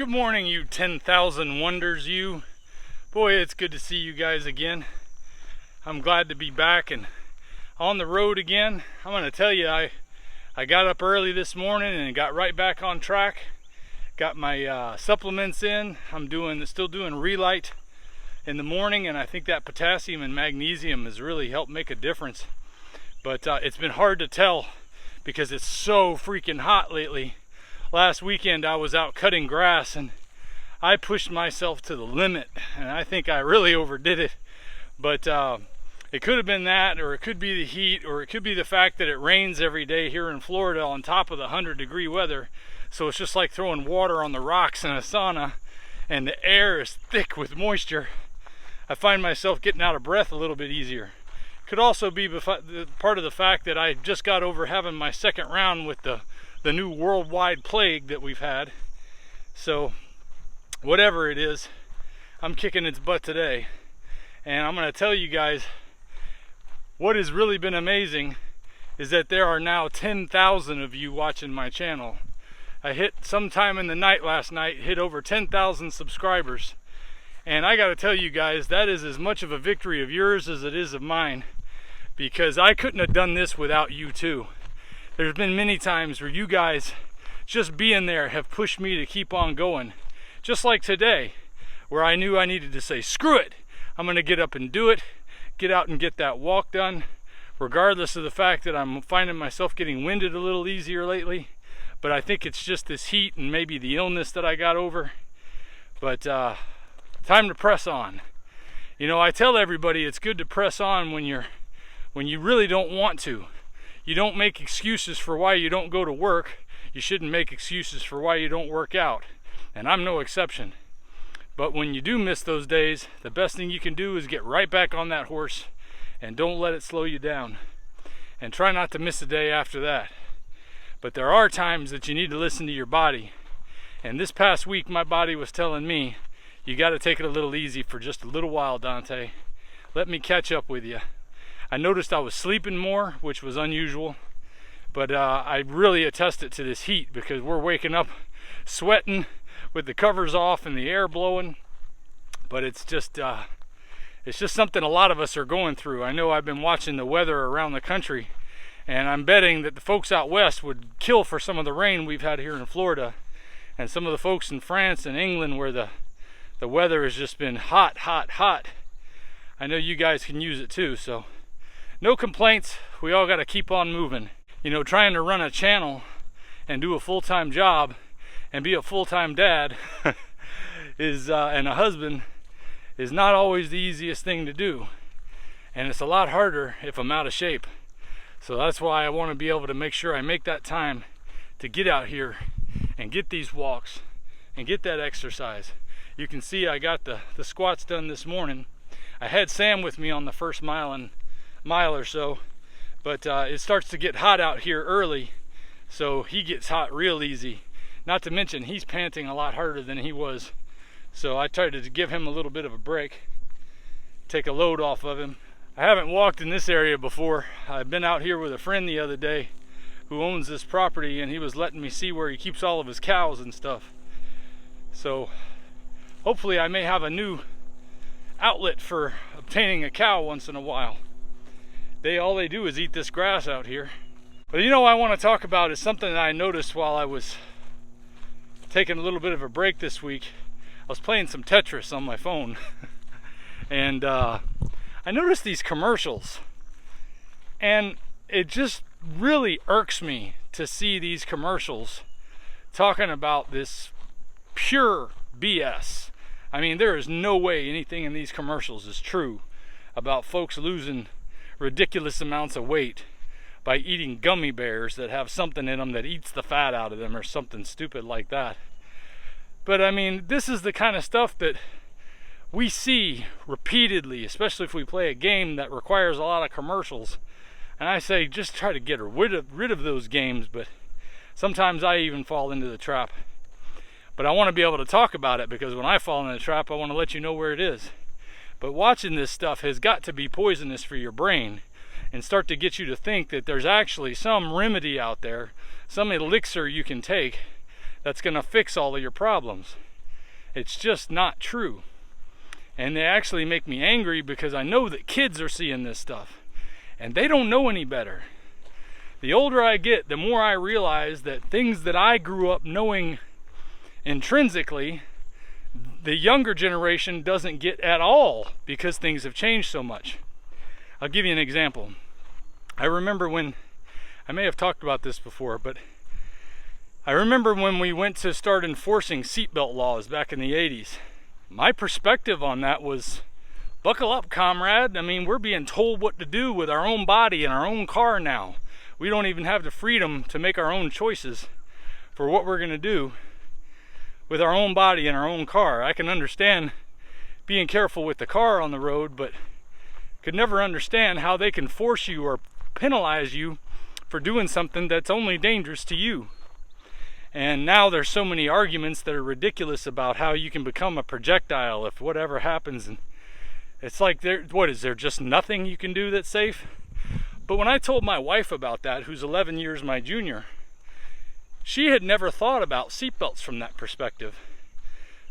Good morning, you 10,000 wonders, you. Boy, it's good to see you guys again. I'm glad to be back and on the road again. I'm going to tell you, I got up early this morning and got right back on track. Got my supplements in. I'm still doing relight in the morning, and I think that potassium and magnesium has really helped make a difference. But it's been hard to tell because it's so freaking hot lately. Last weekend I was out cutting grass and I pushed myself to the limit, and I think I really overdid it. But it could have been that, or it could be the heat, or it could be the fact that it rains every day here in Florida on top of the 100-degree weather. So it's just like throwing water on the rocks in a sauna, and the air is thick with moisture. I find myself getting out of breath a little bit easier. Could also be part of the fact that I just got over having my second round with the new worldwide plague that we've had. So whatever it is, I'm kicking its butt today. And I'm going to tell you guys, what has really been amazing is that there are now 10,000 of you watching my channel. I hit sometime in the night last night, hit over 10,000 subscribers. And I got to tell you guys, that is as much of a victory of yours as it is of mine, because I couldn't have done this without you too. There's been many times where you guys just being there have pushed me to keep on going. Just like today, where I knew I needed to say, screw it, I'm gonna get up and do it, get out and get that walk done, regardless of the fact that I'm finding myself getting winded a little easier lately. But I think it's just this heat and maybe the illness that I got over. But time to press on. You know, I tell everybody it's good to press on when you really don't want to. You don't make excuses for why you don't go to work. You shouldn't make excuses for why you don't work out. And I'm no exception. But when you do miss those days, the best thing you can do is get right back on that horse and don't let it slow you down. And try not to miss a day after that. But there are times that you need to listen to your body. And this past week, my body was telling me, you got to take it a little easy for just a little while, Dante. Let me catch up with you. I noticed I was sleeping more, which was unusual, but I really attest it to this heat, because we're waking up sweating with the covers off and the air blowing. But it's just something a lot of us are going through. I know I've been watching the weather around the country, and I'm betting that the folks out west would kill for some of the rain we've had here in Florida, and some of the folks in France and England where the weather has just been hot, hot, hot. I know you guys can use it too, so no complaints. We all got to keep on moving. You know, trying to run a channel and do a full-time job and be a full-time dad and a husband is not always the easiest thing to do. And it's a lot harder if I'm out of shape. So that's why I want to be able to make sure I make that time to get out here and get these walks and get that exercise. You can see I got the squats done this morning. I had Sam with me on the first mile or so, but it starts to get hot out here early, so he gets hot real easy. Not to mention he's panting a lot harder than he was, so I tried to give him a little bit of a break, take a load off of him. I haven't walked in this area before. I've been out here with a friend the other day who owns this property, and he was letting me see where he keeps all of his cows and stuff. So hopefully I may have a new outlet for obtaining a cow once in a while. All they do is eat this grass out here. But you know what I want to talk about is something that I noticed while I was taking a little bit of a break this week. I was playing some Tetris on my phone and I noticed these commercials, and it just really irks me to see these commercials talking about this pure BS. I mean, there is no way anything in these commercials is true about folks losing ridiculous amounts of weight by eating gummy bears that have something in them that eats the fat out of them or something stupid like that. But I mean, this is the kind of stuff that we see repeatedly, especially if we play a game that requires a lot of commercials. And I say just try to get rid of those games, but sometimes I even fall into the trap. But I want to be able to talk about it, because when I fall in the trap, I want to let you know where it is. But watching this stuff has got to be poisonous for your brain and start to get you to think that there's actually some remedy out there, some elixir you can take that's going to fix all of your problems. It's just not true. And they actually make me angry because I know that kids are seeing this stuff and they don't know any better. The older I get, the more I realize that things that I grew up knowing intrinsically, the younger generation doesn't get at all because things have changed so much. I'll give you an example. I remember when, I may have talked about this before, but I remember when we went to start enforcing seatbelt laws back in the 80s. My perspective on that was, buckle up, comrade. I mean, we're being told what to do with our own body and our own car now. We don't even have the freedom to make our own choices for what we're going to do with our own body and our own car. I can understand being careful with the car on the road, but could never understand how they can force you or penalize you for doing something that's only dangerous to you. And now there's so many arguments that are ridiculous about how you can become a projectile if whatever happens. And it's like, what is there just nothing you can do that's safe? But when I told my wife about that, who's 11 years my junior, she had never thought about seatbelts from that perspective.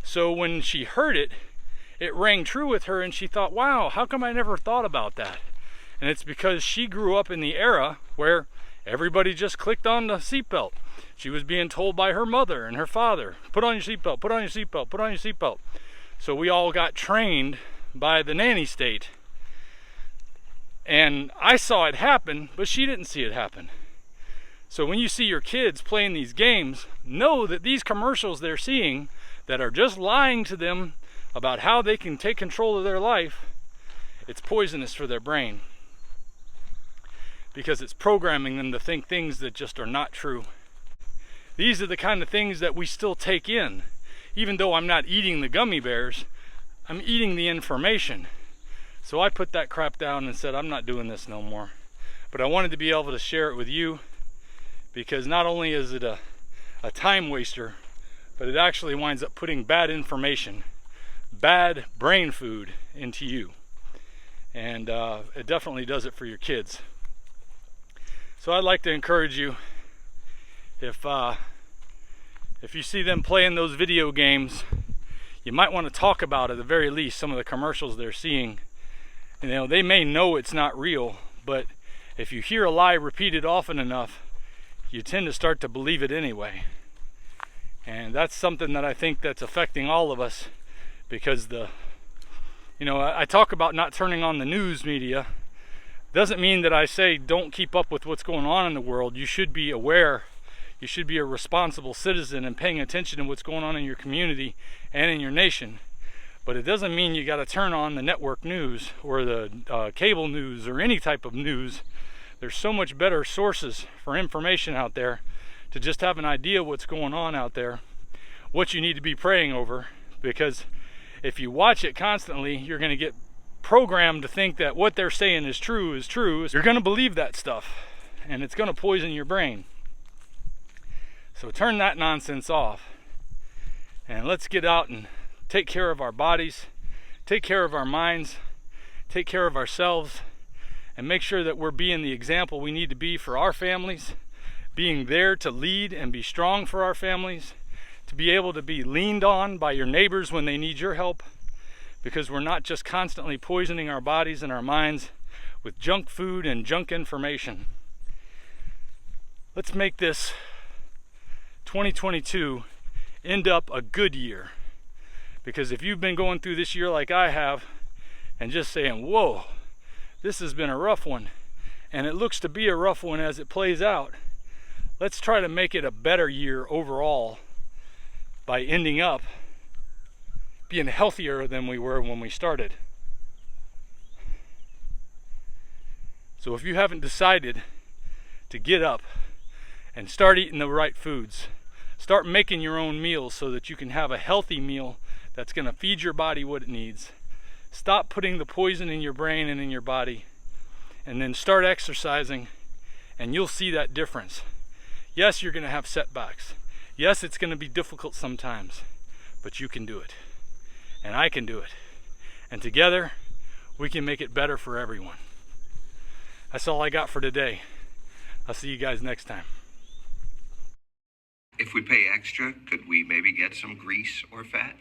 So when she heard it, it rang true with her and she thought, wow, how come I never thought about that? And it's because she grew up in the era where everybody just clicked on the seatbelt. She was being told by her mother and her father, put on your seatbelt, put on your seatbelt, put on your seatbelt. So we all got trained by the nanny state. And I saw it happen, but she didn't see it happen. So when you see your kids playing these games, know that these commercials they're seeing that are just lying to them about how they can take control of their life, it's poisonous for their brain. Because it's programming them to think things that just are not true. These are the kind of things that we still take in. Even though I'm not eating the gummy bears, I'm eating the information. So I put that crap down and said, I'm not doing this no more. But I wanted to be able to share it with you, because not only is it a time waster, but it actually winds up putting bad information, bad brain food into you. And it definitely does it for your kids. So I'd like to encourage you, if you see them playing those video games, you might want to talk about at the very least some of the commercials they're seeing. You know, they may know it's not real, but if you hear a lie repeated often enough, you tend to start to believe it anyway. And that's something that I think that's affecting all of us, because I talk about not turning on the news media. Doesn't mean that I say don't keep up with what's going on in the world. You should be aware. You should be a responsible citizen and paying attention to what's going on in your community and in your nation. But it doesn't mean you got to turn on the network news or the cable news or any type of news. There's so much better sources for information out there to just have an idea what's going on out there, what you need to be praying over. Because if you watch it constantly, you're going to get programmed to think that what they're saying is true. You're going to believe that stuff, and it's going to poison your brain. So turn that nonsense off, and let's get out and take care of our bodies, take care of our minds, take care of ourselves, and make sure that we're being the example we need to be for our families, being there to lead and be strong for our families, to be able to be leaned on by your neighbors when they need your help, because we're not just constantly poisoning our bodies and our minds with junk food and junk information. Let's make this 2022 end up a good year. Because if you've been going through this year like I have, and just saying, whoa, this has been a rough one, and it looks to be a rough one as it plays out, let's try to make it a better year overall by ending up being healthier than we were when we started. So if you haven't decided to get up and start eating the right foods, start making your own meals so that you can have a healthy meal that's going to feed your body what it needs. Stop putting the poison in your brain and in your body, and then start exercising, and you'll see that difference. Yes, you're going to have setbacks. Yes, it's going to be difficult sometimes, but you can do it. And I can do it. And together, we can make it better for everyone. That's all I got for today. I'll see you guys next time. If we pay extra, could we maybe get some grease or fat?